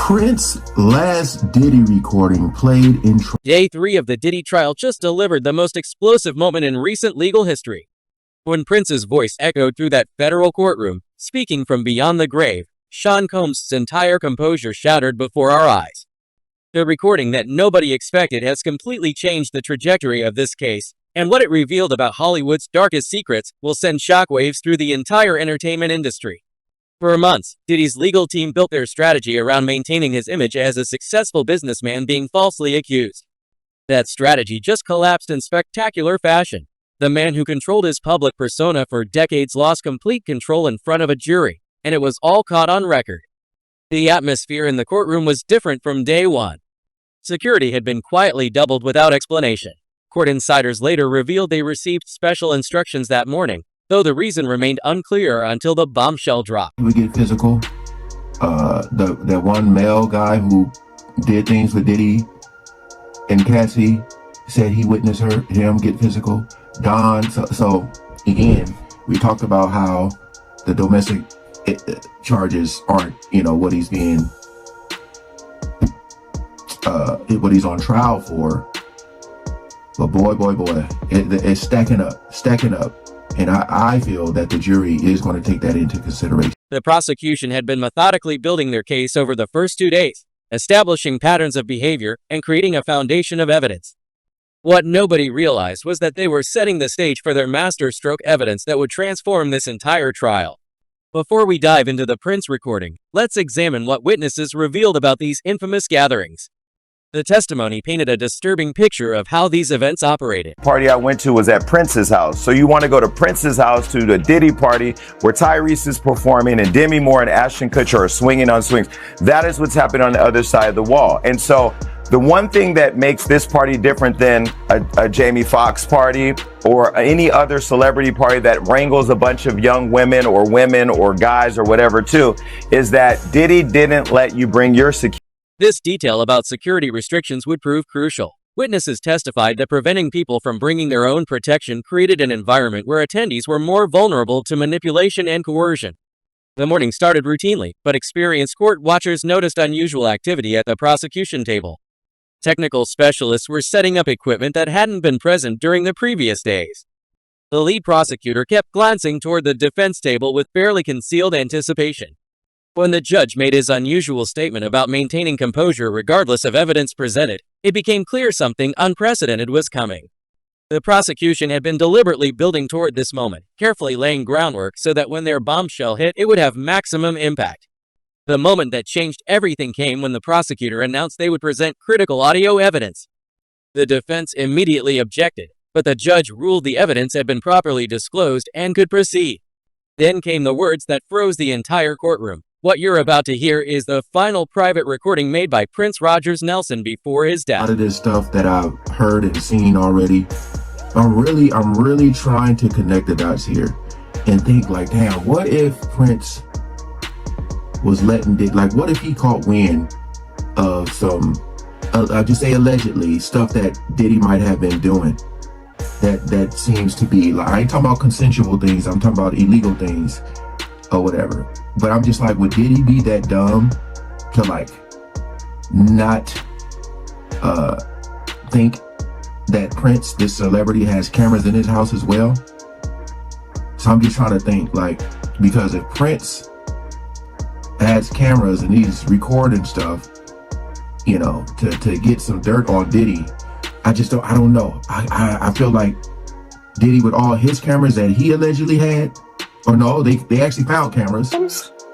Prince's last Diddy recording played in Day 3 of the Diddy trial just delivered the most explosive moment in recent legal history. When Prince's voice echoed through that federal courtroom, speaking from beyond the grave, Sean Combs' entire composure shattered before our eyes. The recording that nobody expected has completely changed the trajectory of this case, and what it revealed about Hollywood's darkest secrets will send shockwaves through the entire entertainment industry. For months, Diddy's legal team built their strategy around maintaining his image as a successful businessman being falsely accused. That strategy just collapsed in spectacular fashion. The man who controlled his public persona for decades lost complete control in front of a jury, and it was all caught on record. The atmosphere in the courtroom was different from day one. Security had been quietly doubled without explanation. Court insiders later revealed they received special instructions that morning, though the reason remained unclear until the bombshell dropped. We get physical. That one male guy who did things with Diddy and Cassie said he witnessed him get physical. Don. So again, we talked about how the domestic charges aren't, what he's being, what he's on trial for. But boy, it's stacking up. And I feel that the jury is going to take that into consideration. The prosecution had been methodically building their case over the first 2 days, establishing patterns of behavior and creating a foundation of evidence. What nobody realized was that they were setting the stage for their masterstroke evidence that would transform this entire trial. Before we dive into the Prince recording, let's examine what witnesses revealed about these infamous gatherings. The testimony painted a disturbing picture of how these events operated. The party I went to was at Prince's house. So you want to go to Prince's house to the Diddy party where Tyrese is performing and Demi Moore and Ashton Kutcher are swinging on swings. That is what's happening on the other side of the wall. And so the one thing that makes this party different than a Jamie Foxx party or any other celebrity party that wrangles a bunch of young women or guys or whatever too, is that Diddy didn't let you bring your security. This detail about security restrictions would prove crucial. Witnesses testified that preventing people from bringing their own protection created an environment where attendees were more vulnerable to manipulation and coercion. The morning started routinely, but experienced court watchers noticed unusual activity at the prosecution table. Technical specialists were setting up equipment that hadn't been present during the previous days. The lead prosecutor kept glancing toward the defense table with barely concealed anticipation. When the judge made his unusual statement about maintaining composure regardless of evidence presented, it became clear something unprecedented was coming. The prosecution had been deliberately building toward this moment, carefully laying groundwork so that when their bombshell hit, it would have maximum impact. The moment that changed everything came when the prosecutor announced they would present critical audio evidence. The defense immediately objected, but the judge ruled the evidence had been properly disclosed and could proceed. Then came the words that froze the entire courtroom. What you're about to hear is the final private recording made by Prince Rogers Nelson before his death. A lot of this stuff that I've heard and seen already, I'm really trying to connect the dots here and think like, damn, what if Prince was letting Diddy, like what if he caught wind of some, I'll just say allegedly, stuff that Diddy might have been doing that seems to be, like, I ain't talking about consensual things, I'm talking about illegal things or whatever. But I'm just like, would Diddy be that dumb to like not think that Prince, this celebrity, has cameras in his house as well? So I'm just trying to think, like, because if Prince has cameras and he's recording stuff, to get some dirt on Diddy, I don't know. I feel like Diddy, with all his cameras that he allegedly had, or no, they actually found cameras.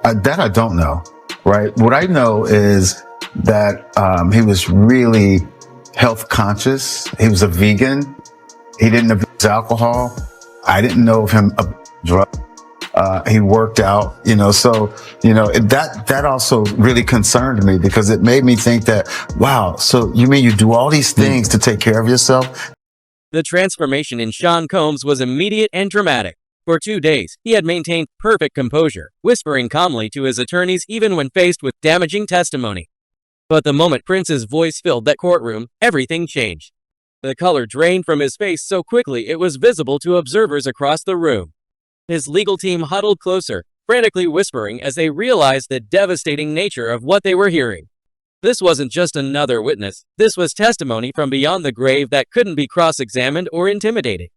That I don't know, right? What I know is that he was really health conscious. He was a vegan. He didn't abuse alcohol. I didn't know of him drug. He worked out, so, that also really concerned me because it made me think that, wow, so you mean you do all these things to take care of yourself? The transformation in Sean Combs was immediate and dramatic. For 2 days, he had maintained perfect composure, whispering calmly to his attorneys even when faced with damaging testimony. But the moment Prince's voice filled that courtroom, everything changed. The color drained from his face so quickly it was visible to observers across the room. His legal team huddled closer, frantically whispering as they realized the devastating nature of what they were hearing. This wasn't just another witness, this was testimony from beyond the grave that couldn't be cross-examined or intimidated.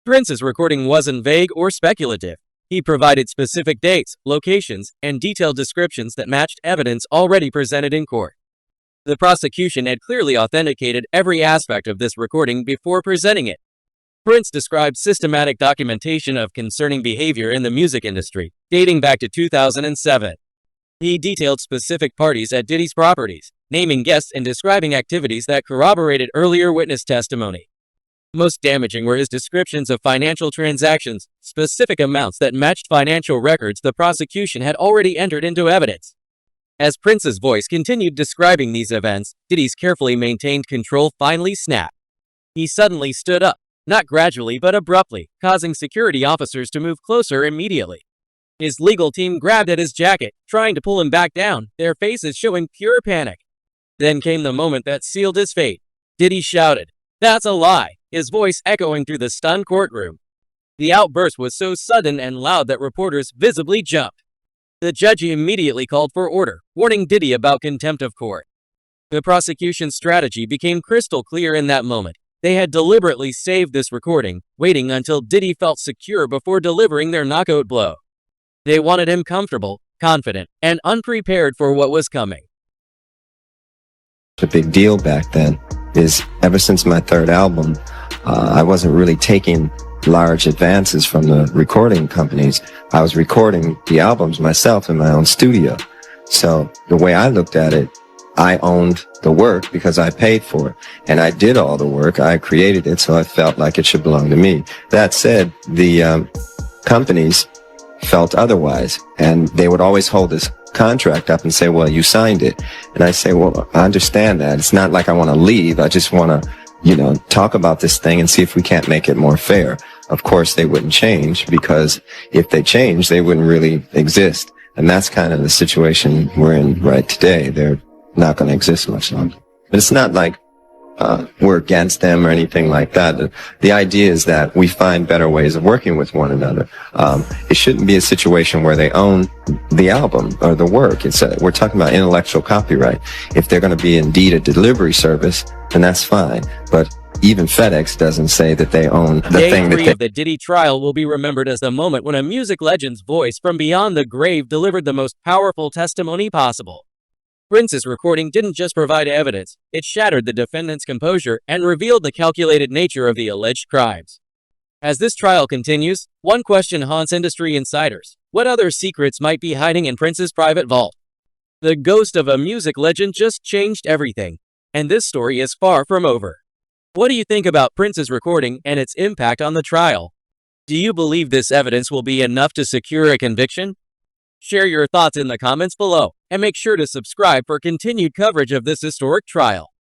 Prince's recording wasn't vague or speculative. He provided specific dates, locations, and detailed descriptions that matched evidence already presented in court. The prosecution had clearly authenticated every aspect of this recording before presenting it. Prince described systematic documentation of concerning behavior in the music industry, dating back to 2007. He detailed specific parties at Diddy's properties, naming guests and describing activities that corroborated earlier witness testimony. Most damaging were his descriptions of financial transactions, specific amounts that matched financial records the prosecution had already entered into evidence. As Prince's voice continued describing these events, Diddy's carefully maintained control finally snapped. He suddenly stood up, not gradually but abruptly, causing security officers to move closer immediately. His legal team grabbed at his jacket, trying to pull him back down, their faces showing pure panic. Then came the moment that sealed his fate. Diddy shouted, "That's a lie," his voice echoing through the stunned courtroom. The outburst was so sudden and loud that reporters visibly jumped. The judge immediately called for order, warning Diddy about contempt of court. The prosecution's strategy became crystal clear in that moment. They had deliberately saved this recording, waiting until Diddy felt secure before delivering their knockout blow. They wanted him comfortable, confident, and unprepared for what was coming. The big deal back then is ever since my third album, I wasn't really taking large advances from the recording companies. I was recording the albums myself in my own studio. So the way I looked at it, I owned the work because I paid for it. And I did all the work. I created it, so I felt like it should belong to me. That said, the companies felt otherwise. And they would always hold this contract up and say, well, you signed it. And I say, well, I understand that. It's not like I want to leave. I just want to, talk about this thing and see if we can't make it more fair. Of course, they wouldn't change, because if they changed, they wouldn't really exist. And that's kind of the situation we're in right today. They're not going to exist much longer. But it's not like we're against them or anything like that. The idea is that we find better ways of working with one another. It shouldn't be a situation where they own the album or the work. We're talking about intellectual copyright. If they're going to be indeed a delivery service, then that's fine. But even FedEx doesn't say that they own the thing that Day 3 of the Diddy trial will be remembered as the moment when a music legend's voice from beyond the grave delivered the most powerful testimony possible. Prince's recording didn't just provide evidence, it shattered the defendant's composure and revealed the calculated nature of the alleged crimes. As this trial continues, one question haunts industry insiders: what other secrets might be hiding in Prince's private vault? The ghost of a music legend just changed everything, and this story is far from over. What do you think about Prince's recording and its impact on the trial? Do you believe this evidence will be enough to secure a conviction? Share your thoughts in the comments below, and make sure to subscribe for continued coverage of this historic trial.